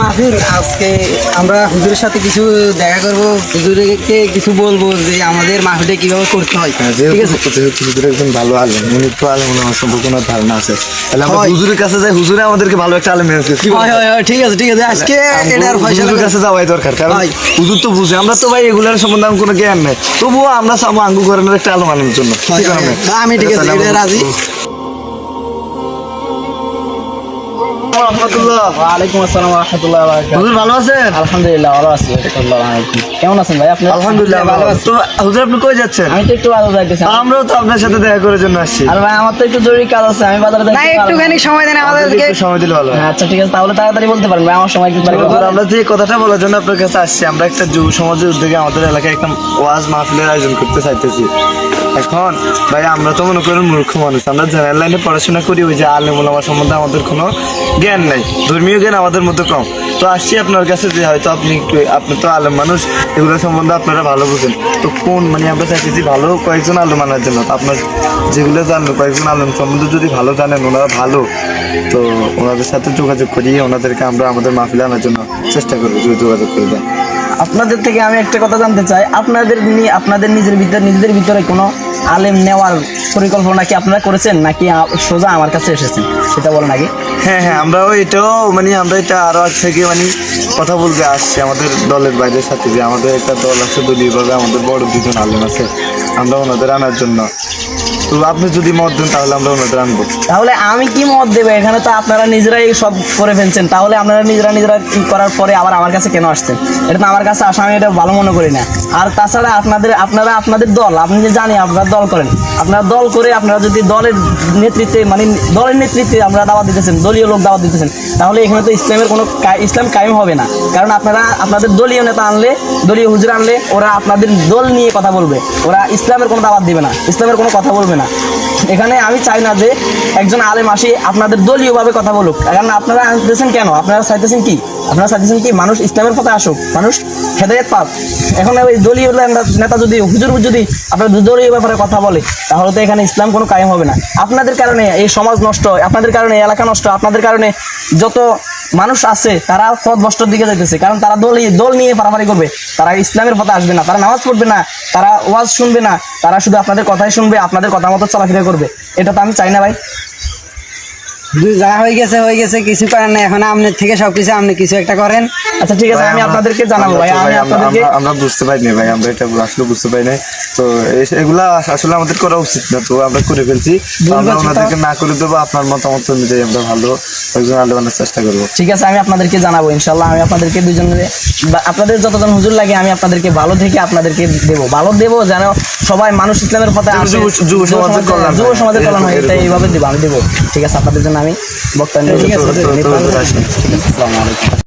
মাহফিল আজকে আমরা হুজুরের সাথে কিছু দেখা করব, হুজুরকে কিছু বলবো যে আমাদের মাহফিলটা কিভাবে করতে হয়। ঠিক আছে, যেহেতু হুজুর একজন ভালো আলেম, উনি তো আলেম সম্পর্কে কোনো ধারণা আছে, তাহলে আমরা হুজুরের কাছে যাই, হুজুরে আমাদেরকে ভালো একটা আলেম এনেছে। ঠিক আছে ঠিক আছে, আজকে এটার হুজুরের কাছে যাওয়াই দরকার, কারণ হুজুর তো বুঝে, আমরা তো ভাই এগুলোর সম্বন্ধে আমার কোনো জ্ঞান নেই, তবুও আমরা চাবো আঙ্গু করেন একটা আলেম আনার জন্য। আমি ঠিক আছে, এটা রাজি। ওয়ালাইকুম আসসালাম ওয়া রাহমাতুল্লাহি ওয়া বারাকাতুহু। হুজুর ভালো আছেন? আলহামদুলিল্লাহ ভালো আছি। কেমন আছেন ভাই আপনি? আলহামদুলিল্লাহ ভালো আছি। তো হুজুর আপনি কই যাচ্ছেন? আমি তো একটু বাজার যাইতেছি। আমরাও তো আপনার সাথে দেখা করার জন্য আসছি। আর ভাই আমার তো একটু জরুরি কাজ আছে, আমি বাজারে যাচ্ছি। না একটুখানি সময় দেন আমাদেরকে, একটু সময় দিলে ভালো হয়। আচ্ছা ঠিক আছে, তাহলে তাড়াতাড়ি বলতে পারেন ভাই, আমার সময় একটু পারে। হুজুর আমরা যে কথাটা বলার জন্য আপনার কাছে আসছি, আমরা একটা যুব সমাজের উদ্যোগে আমাদের এলাকায় একটা ওয়াজ মাহফিলের আয়োজন করতে চাইতেছি। এখন ভাই আমরা তো মনে করেন মূর্খ মানুষ, আমরা জেনারেল লাইনে পড়াশোনা করি, ওই যে আলেম ওলামা সম্বন্ধে আমাদের কোনো জ্ঞান নাই, ধর্মীয় জ্ঞান আমাদের মধ্যে কম। তো আসছি আপনার কাছে যে হয়তো আপনি তো আলেম মানুষ, এগুলো সম্বন্ধে আপনারা ভালো বুঝেন, তো কোন মানে আমরা চাইতেছি ভালো কয়েকজন আলেম আনার জন্য। তো আপনার যেগুলো জানলো কয়েকজন আলেম সম্বন্ধে যদি ভালো জানেন, ওনারা ভালো, তো ওনাদের সাথে যোগাযোগ করিয়ে ওনাদেরকে আমরা আমাদের মাহফিলে আনার জন্য চেষ্টা করবো, যদি যোগাযোগ করে দেন। আপনাদের থেকে আমি একটা কথা জানতে চাই, আপনাদের নিজেদের ভিতরে কোনো আলেম নেওয়ার পরিকল্পনা কি আপনারা করেছেন, নাকি সোজা আমার কাছে এসেছেন, সেটা বলেন আগে। হ্যাঁ হ্যাঁ, আমরাও এটাও মানে আমরা এটা আরো আগ থেকে মানে কথা বলতে আসছি আমাদের দলের বাইরের সাথে, যে আমাদের একটা দল আছে, দলীয়ভাবে আমাদের বড় দুজন আলেম আছে, আমরা ওনাদের আনার জন্য। তো আপনি যদি মত দেন তাহলে আমরা ওনাদের আনবো। তাহলে আমি কি মত দেবো? এখানে তো আপনারা নিজেরাই সব করে ফেলছেন, তাহলে আপনারা নিজেরা করার পরে আবার আমার কাছে কেন আসছেন? এটা তো আমার কাছে আসা আমি এটা ভালো মনে করি না। আর তাছাড়া আপনাদের দল, আপনি যে জানি আপনারা দল করেন, আপনারা দল করে আপনারা যদি দলের নেতৃত্বে মানে দলের নেতৃত্বে আপনারা দাওয়াত দিতেছেন, দলীয় লোক দাওয়াত দিতেছেন, তাহলে এখানে তো ইসলাম কায়েম হবে না। কারণ আপনাদের দলীয় নেতা আনলে, দলীয় হুজুর আনলে, ওরা আপনাদের দল নিয়ে কথা বলবে, ওরা ইসলামের কোনো দাওয়াত দিবে না, ইসলামের কোনো কথা বলবে না। এখানে আমি চাই না যে একজন আলেম আসি আপনাদের দলীয়ভাবে কথা বলুক। কারণ আপনারা আনতেছেন কেন? আপনারা চাইতেছেন কি মানুষ ইসলামের পথে আসুক, মানুষ হেদায়েত পাক। এখন ওই দলীয় নেতা যদি হুজুর যদি আপনার দলীয় ব্যাপারে কথা বলে, তাহলে তো এখানে ইসলাম কোনো কায়েম হবে না। আপনাদের কারণে এই সমাজ নষ্ট, আপনাদের কারণে এই এলাকা নষ্ট, আপনাদের কারণে যত মানুষ আছে তারা পথভ্রষ্টর দিকে যাইতেছে। কারণ তারা দল নিয়ে পারাপারি করবে, তারা ইসলামের পথে আসবে না, তারা নামাজ পড়বে না, তারা ওয়াজ শুনবে না, তারা শুধু আপনাদের কথাই শুনবে, আপনাদের কথা মতো চলাফেরা করবে। এটা তো আমি চাই না ভাই। যা হয়ে গেছে, কিছু করেন না। এখন আপনার থেকে সবকিছু, আপনি কিছু একটা করেন। আচ্ছা ঠিক আছে, আমি আপনাদেরকে জানাবো ভাই। আমরা বুঝতে পারিনি ভাই, আমরা এটা আসলে বুঝতে পারি নাই। তো এগুলা আসলে আমাদের করা উচিত না, তো আমরা করে ফেলছি। আমরা ওনাদেরকে না করে দেবো, আপনার মতামত অনুযায়ী আমরা ভালো একজন আলেম আনার চেষ্টা করবো। ঠিক আছে, আমি আপনাদেরকে জানাবো ইনশাল্লাহ। আমি আপনাদেরকে আপনাদের যতজন হুজুর লাগে আমি আপনাদেরকে ভালো থেকে আপনাদেরকে দেবো, যেন সবাই মানুষ ইসলামের পথে আসে, যুব সমাজের কল্যাণ হয়, এটা এইভাবে আমি দেবো। ঠিক আছে, আপনাদের জন্য আমি বক্তব্য নিয়ে। ঠিক আছে, আসসালামু আলাইকুম।